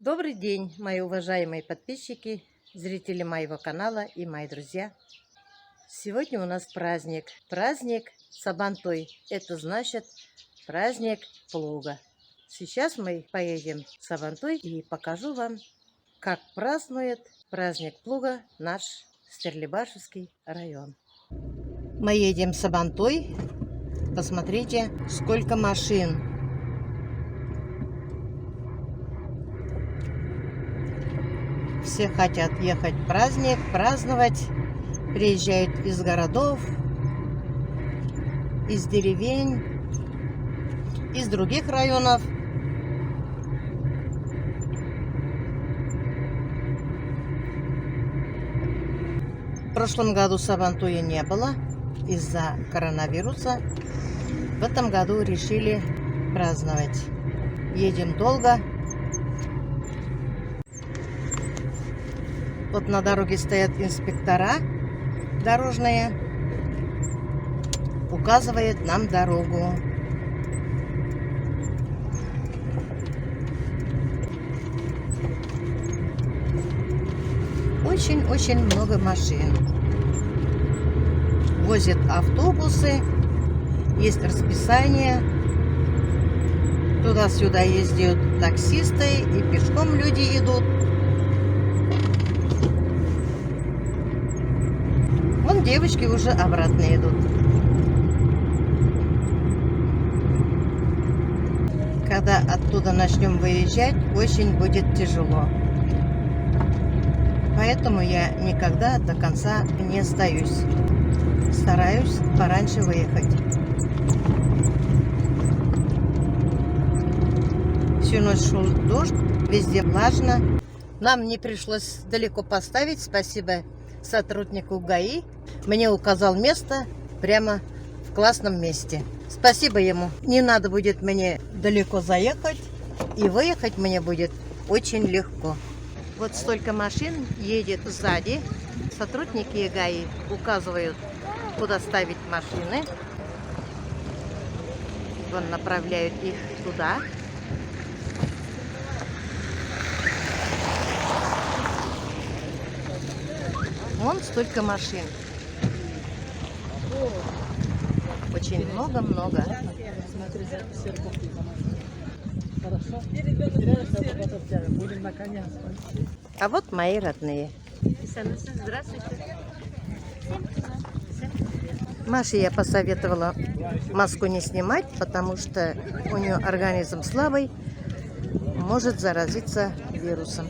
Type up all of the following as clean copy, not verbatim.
Добрый день, мои уважаемые подписчики, зрители моего канала и мои друзья. Сегодня у нас праздник. Праздник Сабантуй. Это значит праздник плуга. Сейчас мы поедем в Сабантуй и покажу вам, как празднует праздник плуга наш Стерлибашевский район. Мы едем в Сабантуй. Посмотрите, сколько машин. Все хотят ехать в праздник, праздновать. Приезжают из городов, из деревень, из других районов. В прошлом году Сабантуя не было из-за коронавируса. В этом году решили праздновать. Едем долго. Вот на дороге стоят инспектора дорожные, указывают нам дорогу. Очень-очень много машин. Возят автобусы, есть расписание. Туда-сюда ездят таксисты и пешком люди идут. Вон девочки уже обратно идут. Когда оттуда начнем выезжать, очень будет тяжело. Поэтому я никогда до конца не остаюсь. Стараюсь пораньше выехать. Всю ночь шел дождь, везде влажно. Нам не пришлось далеко поставить, спасибо сотруднику ГАИ. Мне указал место прямо в классном месте. Спасибо ему. Не надо будет мне далеко заехать, и выехать мне будет очень легко. Вот столько машин едет сзади. Сотрудники ГАИ указывают, куда ставить машины. Вон направляют их туда. Вон столько машин. Очень много-много. А вот мои родные. Здравствуйте. Маше я посоветовала маску не снимать, потому что у нее организм слабый, может заразиться вирусом.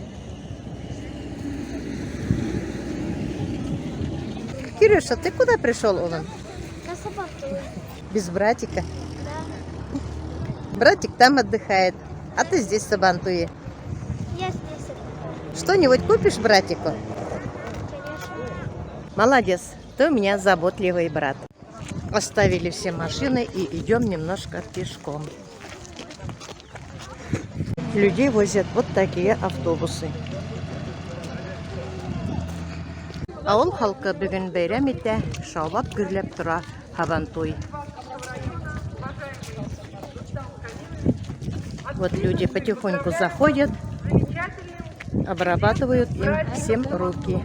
Кирюша, ты куда пришел, Олан? На Сабантуй. Без братика? Да. Братик там отдыхает, а ты здесь в Сабантуе. Я здесь отдыхаю. Что-нибудь купишь братику? Конечно. Молодец, ты у меня заботливый брат. Оставили все машины и идем немножко пешком. Людей возят вот такие автобусы. Ауыл халкы бүгін бәйрәм итә, шаулап гөрләп тора Сабантуй. Вот люди потихоньку заходят, обрабатывают им всем руки.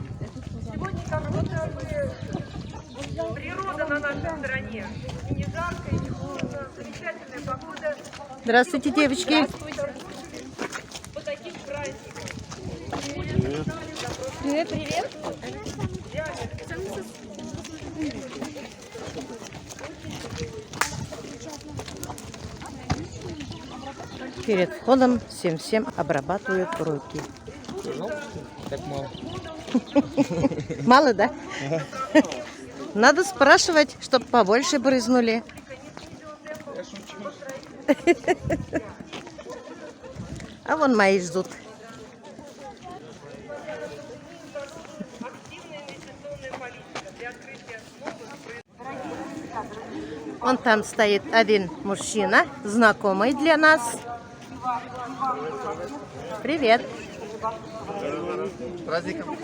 Сегодня как будто бы природа на нашей стороне. И не жарко, и не холодно. Замечательная погода. Здравствуйте, девочки. По таким праздникам. Привет, привет. Перед входом всем обрабатывают руки. Так мало. Мало, да? Надо спрашивать, чтобы побольше брызнули. А вон мои ждут. Вон там стоит один мужчина, знакомый для нас. Привет. С праздником.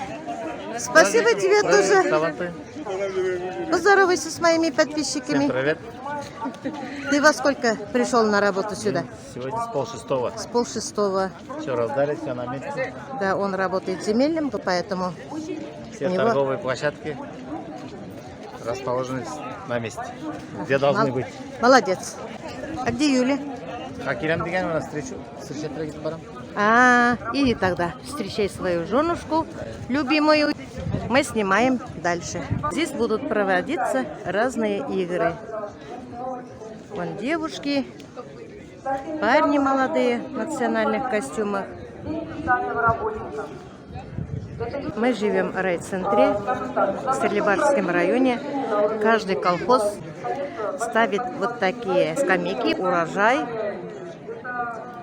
Спасибо тебе тоже. Сабантуй. Поздоровайся с моими подписчиками. Всем привет. Ты во сколько пришел на работу сюда? Сегодня с 5:30. С 5:30. Все раздали, все на месте. Да, он работает земельным, поэтому Все у него- торговые площадки расположены на месте, где должны быть. Молодец. А где Юля? А Кирям Диган у нас встречать барам. И тогда встречай свою женушку, любимую. Мы снимаем дальше. Здесь будут проводиться разные игры. Вон девушки, парни молодые в национальных костюмах. Мы живем в райцентре, в Стерлибарском районе. Каждый колхоз ставит вот такие скамейки, урожай.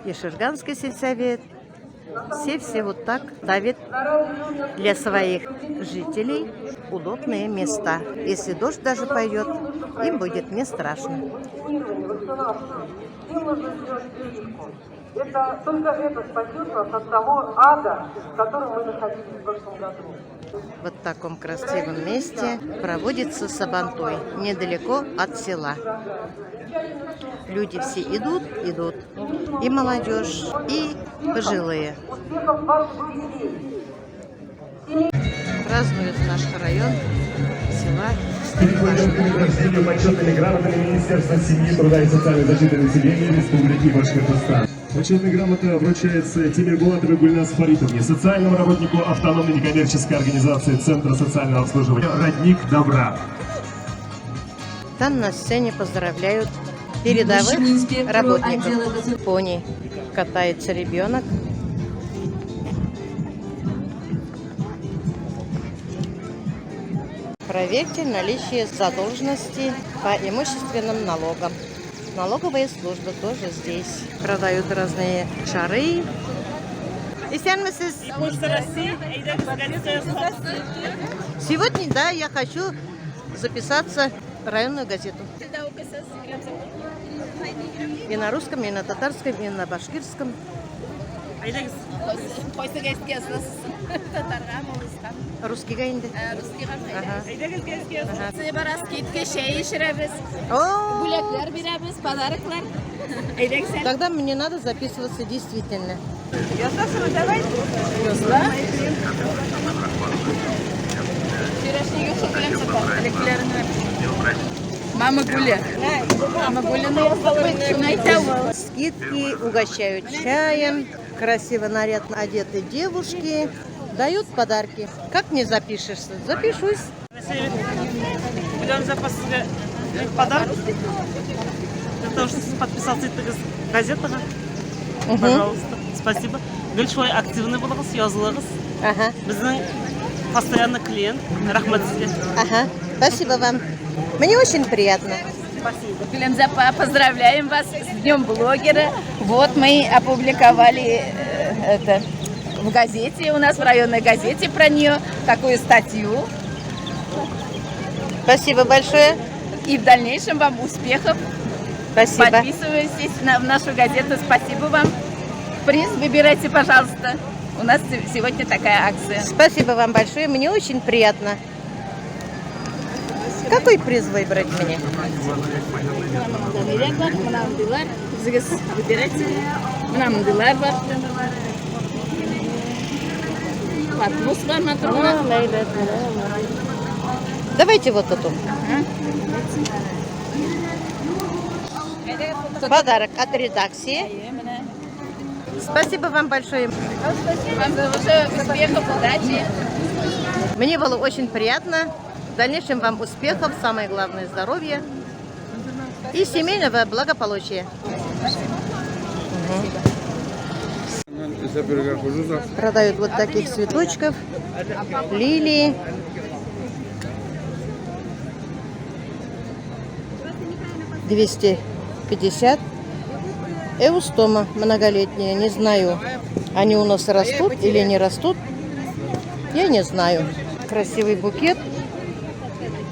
И Ширганский сельсовет. Все вот так ставят для своих жителей удобные места. Если дождь даже пойдет, им будет не страшно. Это только это спасет нас от того ада, в котором мы находились в прошлом году. Вот в таком красивом месте проводится сабантой, недалеко от села. Люди все идут, и молодежь, и пожилые. Празднует наш район села Перед награждением почетными грамотами Министерства семьи, труда и социальной защиты населения Республики Башкортостан. Почетная грамота вручается Тимир Булатовой Гульназ Фаритовне, социальному работнику автономной некоммерческой организации Центра социального обслуживания «Родник добра». Там на сцене поздравляют передовых работников. Пони катается ребенок. Проверьте наличие задолженности по имущественным налогам. Налоговые службы тоже здесь. Продают разные шары. Сегодня, да, я хочу записаться в районную газету. И на русском, и на татарском, и на башкирском. Русский гаинды. Тогда мне надо записываться действительно. Мама Гуля. Мама Гуля, Скидки, угощают чаем, красиво нарядно одетые девушки, дают подарки. Как не запишешься? Запишусь. Будем запасать подарок. Для того, чтобы подписался в газетах. Пожалуйста. Спасибо. Большой активный был, yazılırız. Ага. Біздің постоянный клиент. Рахмат сізге. Ага. Спасибо вам. Мне очень приятно. Гулямзапа, поздравляем вас с Днем блогера. Вот мы опубликовали это в газете, у нас в районной газете про нее, такую статью. Спасибо большое. И в дальнейшем вам успехов. Спасибо. Подписывайтесь в нашу газету. Спасибо вам. Приз выбирайте, пожалуйста. У нас сегодня такая акция. Спасибо вам большое. Мне очень приятно. Какой приз выбрать мне? Выбирайте. Мынандайлар бар. Латвус бар, матрона. Давайте вот эту. Подарок от редакции. Спасибо вам большое. Вам тоже успехов, удачи. Мне было очень приятно. В дальнейшем вам успехов, самое главное здоровья и семейного благополучия. Продают вот таких цветочков, лилии. $250. Эустома многолетняя, не знаю, они у нас растут или не растут, я не знаю. Красивый букет,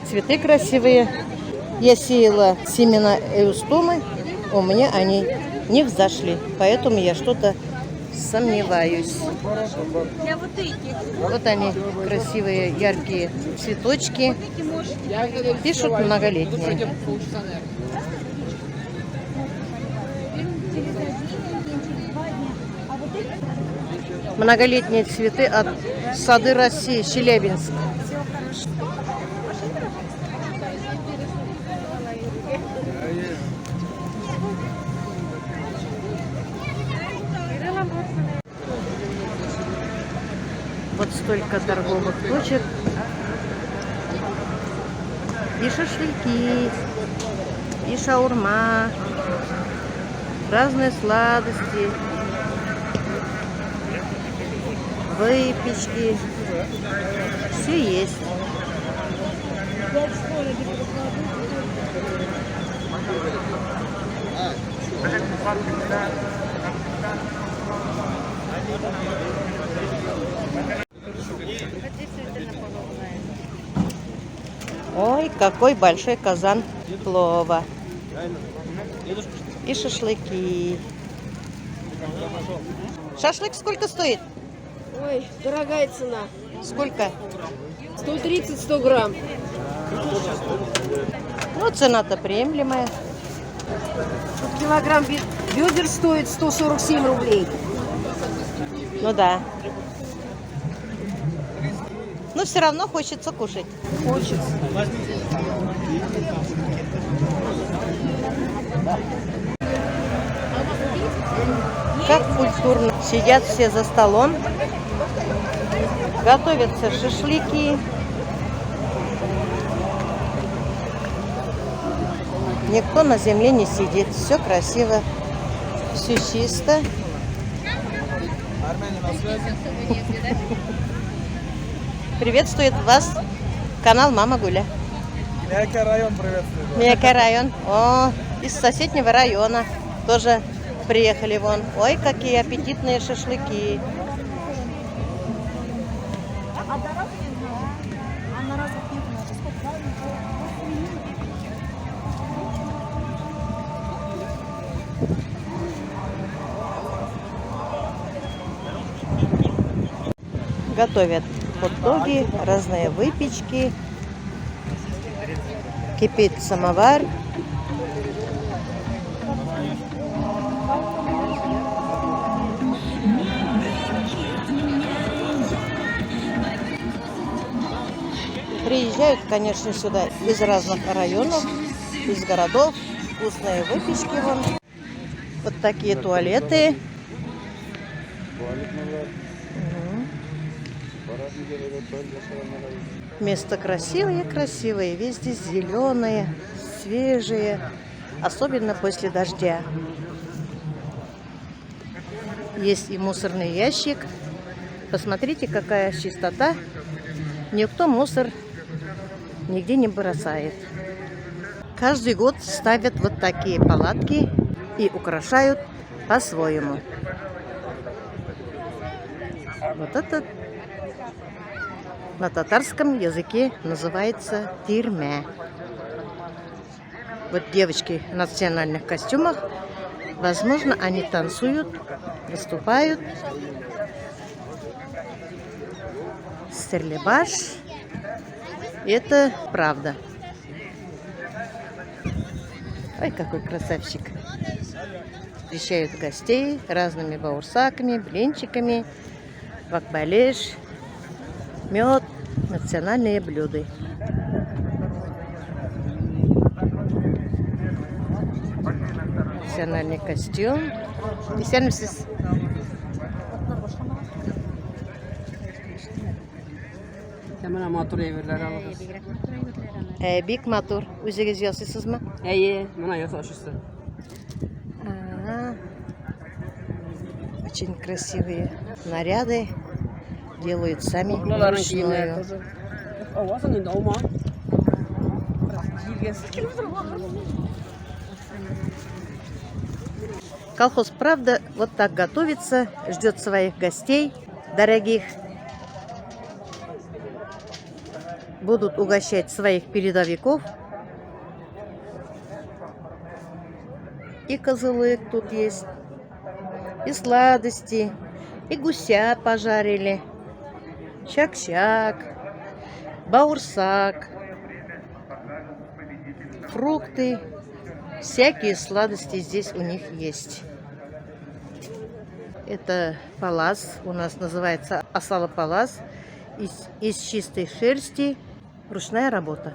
цветы красивые. Я сеяла семена эустомы, у меня они не взошли, поэтому я что-то сомневаюсь. Вот они, красивые, яркие цветочки. Пишут многолетние. Многолетние цветы от Сады России, Челябинск. Вот столько торговых точек. И шашлыки, и шаурма, разные сладости, выпечки. Все есть. Ой, какой большой казан плова. И шашлыки. Шашлык сколько стоит? Ой, дорогая цена. Сколько? 130-100 грамм. Ну, цена-то приемлемая. Килограмм бедер стоит 147 рублей. Ну да. Но все равно хочется кушать. Хочется. Как культурно. Сидят все за столом. Готовятся шашлыки. Никто на земле не сидит. Все красиво. Все чисто. Приветствует вас канал Мама Гуля. Мягкий район приветствует. Мягкий район. О, из соседнего района тоже приехали вон. Ой, какие аппетитные шашлыки. Готовят хот-доги, разные выпечки. Кипит самовар. Приезжают, конечно, сюда из разных районов, из городов. Вкусные выпечки вон. Вот такие туалеты. Место красивое, везде зеленые, свежие, особенно после дождя. Есть и мусорный ящик. Посмотрите, какая чистота. Никто мусор нигде не бросает. Каждый год ставят вот такие палатки и украшают по-своему. Вот это на татарском языке называется тирме. Вот девочки в национальных костюмах, возможно, они танцуют, выступают. Стерлибаш. Это правда. Ой, какой красавчик. Встречают гостей разными баурсаками, блинчиками, вакбалеш, мед, национальные блюда. Национальный костюм. Hemen motor evirlər alırız. Bik motor. Üzeriniz yazıyorsunuz mu? Buna yazılışısı. Очень красивые наряды. Делают сами Bunların вручную. giyimləri тоже. Olmasın indi olma. Колхоз «Правда» вот так готовится, ждет своих гостей дорогих. Будут угощать своих передовиков. И козылык тут есть, и сладости, и гуся пожарили, чак-чак, баурсак, фрукты, всякие сладости здесь у них есть. Это палас, у нас называется асала палас, из чистой шерсти, ручная работа.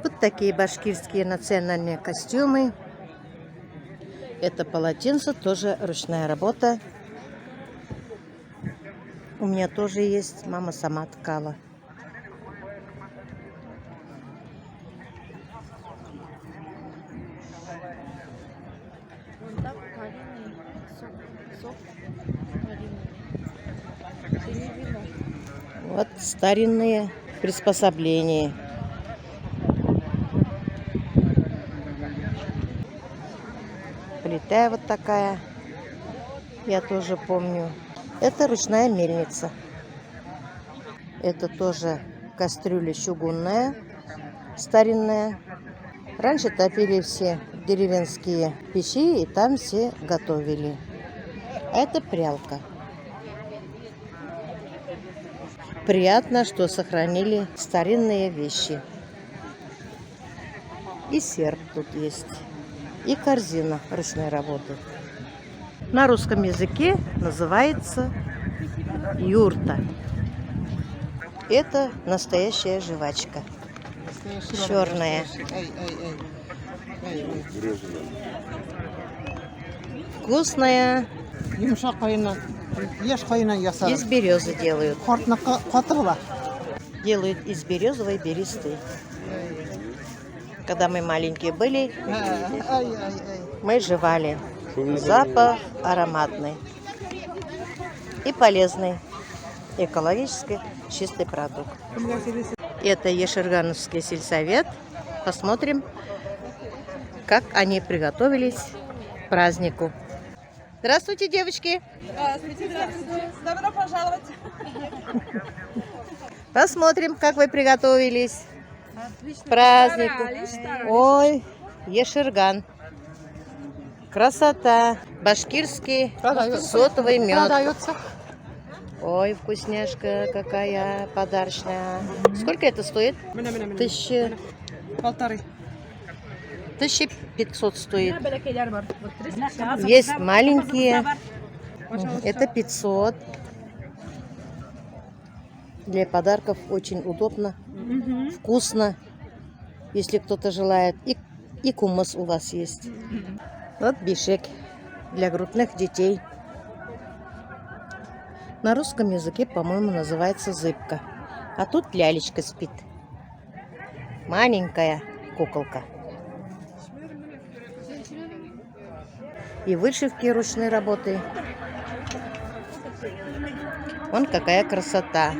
Вот такие башкирские национальные костюмы. Это полотенце, тоже ручная работа. У меня тоже есть, мама сама ткала. Вот старинные приспособления. Плита вот такая, я тоже помню. Это ручная мельница. Это тоже кастрюля чугунная, старинная. Раньше топили все деревенские печи, и там все готовили. А это прялка. Приятно, что сохранили старинные вещи. И серп тут есть. И корзина ручной работы. На русском языке называется юрта. Это настоящая жвачка. Черная. Вкусная. Из березы делают. Делают из березовой бересты. Когда мы маленькие были, мы жевали. Запах ароматный и полезный, экологически чистый продукт. Это Еширгановский сельсовет. Посмотрим, как они приготовились к празднику. Здравствуйте, девочки! Здравствуйте, здравствуйте. Добро пожаловать. Посмотрим, как вы приготовились к празднику. Ой, Еширган. Красота. Башкирский сотовый мед. Ой, вкусняшка какая подарочная. Сколько это стоит? 1500 стоит. Есть маленькие. Это 500. Для подарков очень удобно. Вкусно. Если кто-то желает. И кумыс у вас есть. Вот бишек для грудных детей. На русском языке, по-моему, называется зыбка. А тут лялечка спит. Маленькая куколка. И вышивки ручной работы. Вон какая красота.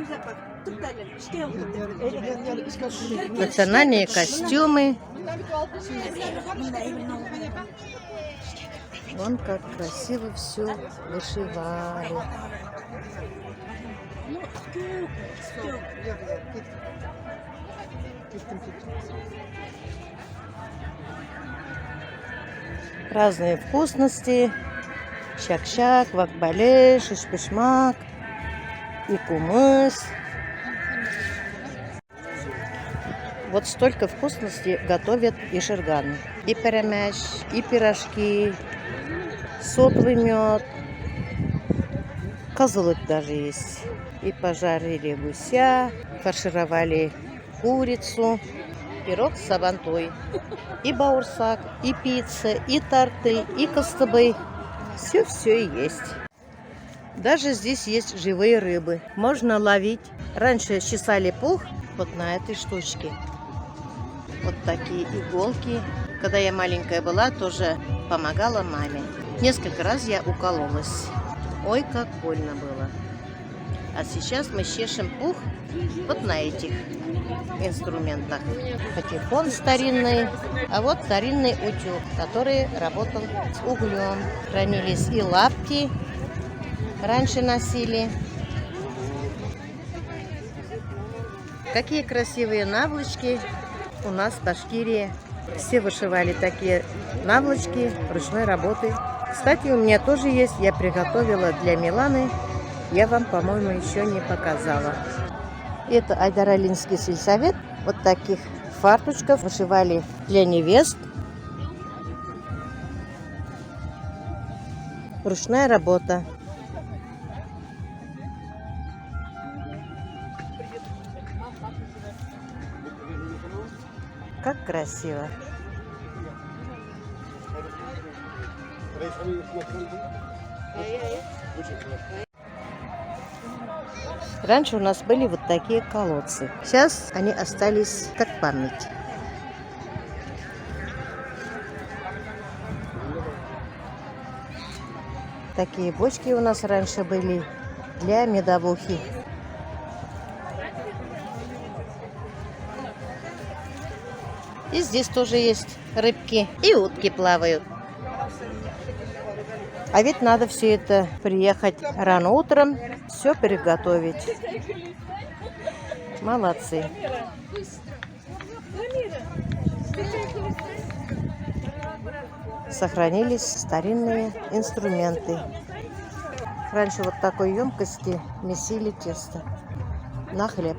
Национальные костюмы. Вон как красиво все вышивали. Разные вкусности. Чак-чак, вакбале, шиш-пишмак и кумыс. Вот столько вкусностей готовят еширганы. И перемяш, и пирожки, сотовый мед, козлык даже есть. И пожарили гуся, фаршировали курицу, пирог с сабантой, и баурсак, и пицца, и торты, и костыбы. Все есть. Даже здесь есть живые рыбы. Можно ловить. Раньше чесали пух вот на этой штучке. Вот такие иголки. Когда я маленькая была, тоже помогала маме. Несколько раз я укололась. Ой, как больно было. А сейчас мы чешем пух вот на этих инструментах. Патефон старинный, а вот старинный утюг, который работал с углем. Хранились и лапти, раньше носили. Какие красивые наволочки у нас в Башкирии. Все вышивали такие наволочки ручной работы. Кстати, у меня тоже есть, я приготовила для Миланы. Я вам, по-моему, еще не показала. Это Айдаралинский сельсовет. Вот таких фарточков вышивали для невест. Ручная работа. Как красиво. Раньше у нас были вот такие колодцы. Сейчас они остались как память. Такие бочки у нас раньше были для медовухи. И здесь тоже есть рыбки. И утки плавают. А ведь надо все это приехать рано утром, все приготовить. Молодцы. Сохранились старинные инструменты. Раньше вот такой емкости месили тесто на хлеб.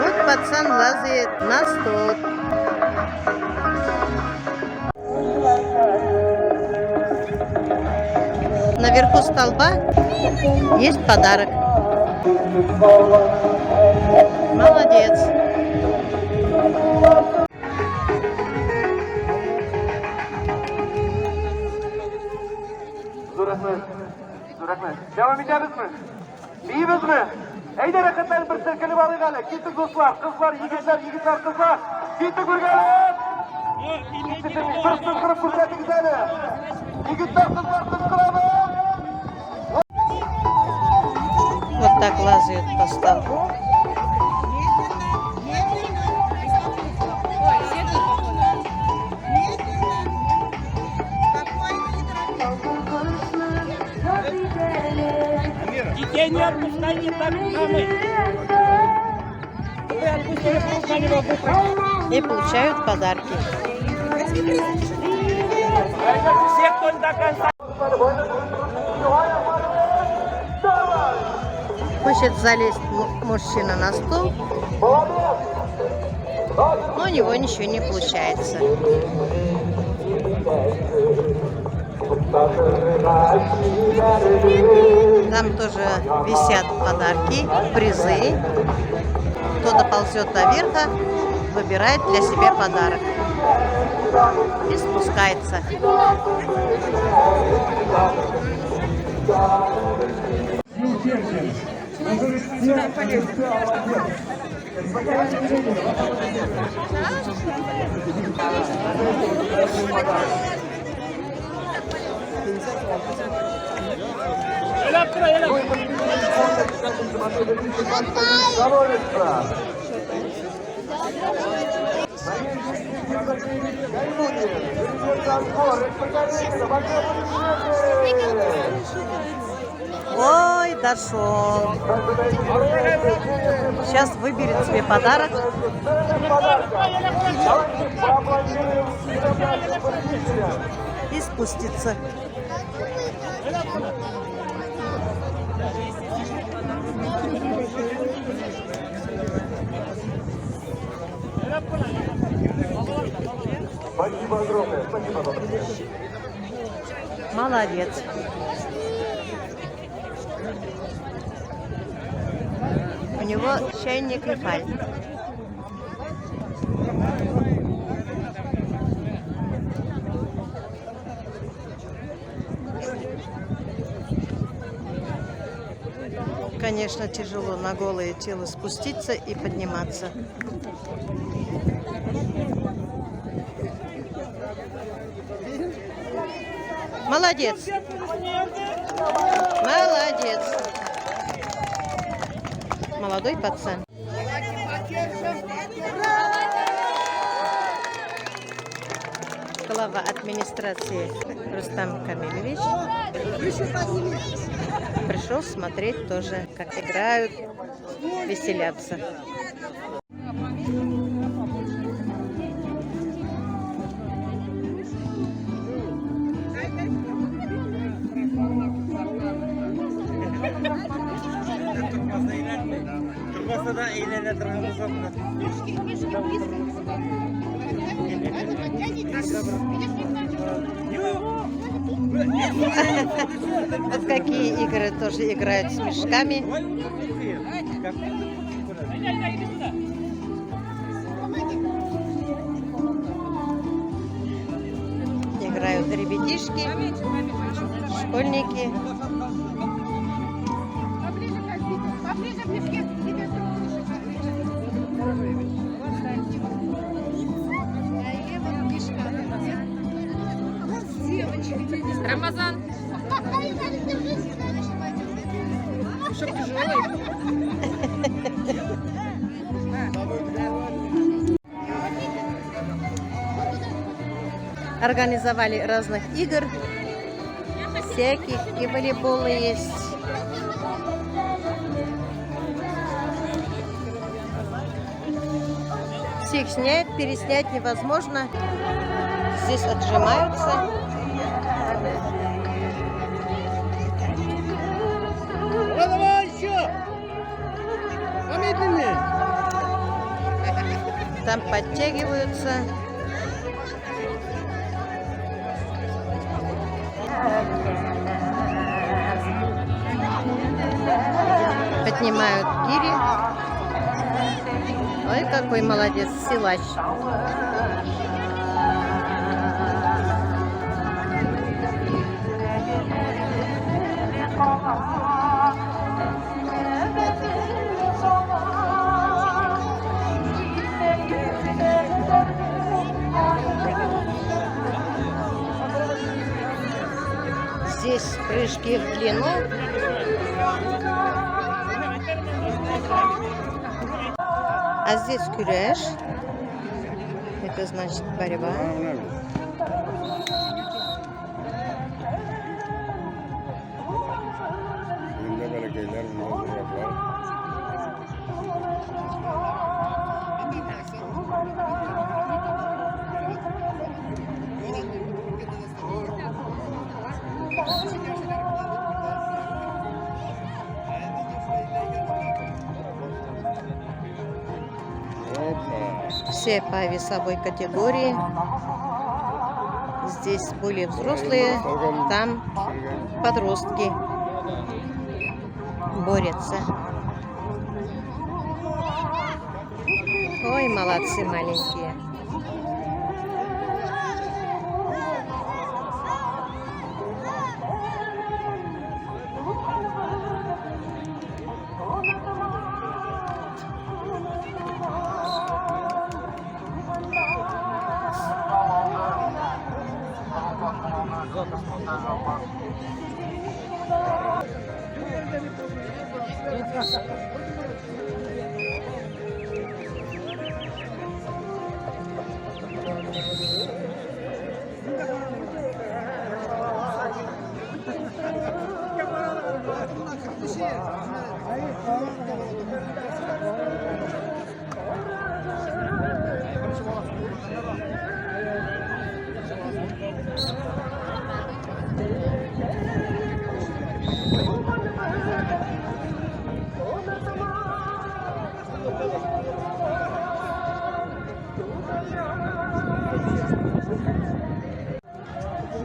Вот пацан лазает на стол. Наверху столба есть подарок. Молодец. Devam ederiz mi? İyiyiz mi? Eyde hareketlerini bir silkelip alayım. Gittik dostlar, kızlar, yigitler, kızlar. Gittik buraya. Fırsız kırıp fırsatı güzeli. Yigitler, kızlar, kızlar. Вот так лазают по столбу. Детей не отпускайте так, как мы. Вы отпустили, пускай его выпустят. И получают подарки. Все, кто до конца. Хочет залезть мужчина на стол, но у него ничего не получается. Там тоже висят подарки, призы. Кто доползет до верха, выбирает для себя подарок и спускается. Ой, дошел. Сейчас выберет себе подарок. И спустится. Спасибо огромное, спасибо. Молодец. У него чайник и паль. Конечно, тяжело на голое тело спуститься и подниматься. Молодец. Молодец. Молодой пацан. Глава администрации Рустам Камилевич пришел смотреть тоже, как играют, веселятся. Вот какие игры тоже играют с мешками. Играют ребятишки, школьники. Рамазан. Организовали разных игр, всяких, и волейболы есть. Всех снять, переснять невозможно. Здесь отжимаются. Давай еще! Помедленнее! Там подтягиваются. Поднимают гири. Ой, какой молодец, силач. Здесь прыжки в длину. А здесь кураж. Это значит борьба. Все по весовой категории. Здесь более взрослые, там подростки борются. Ой, молодцы маленькие.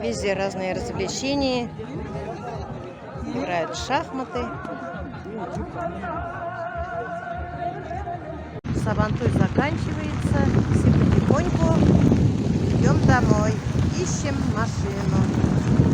Везде разные развлечения. Играют в шахматы. Сабантуй заканчивается. Все потихоньку идем домой. Ищем машину.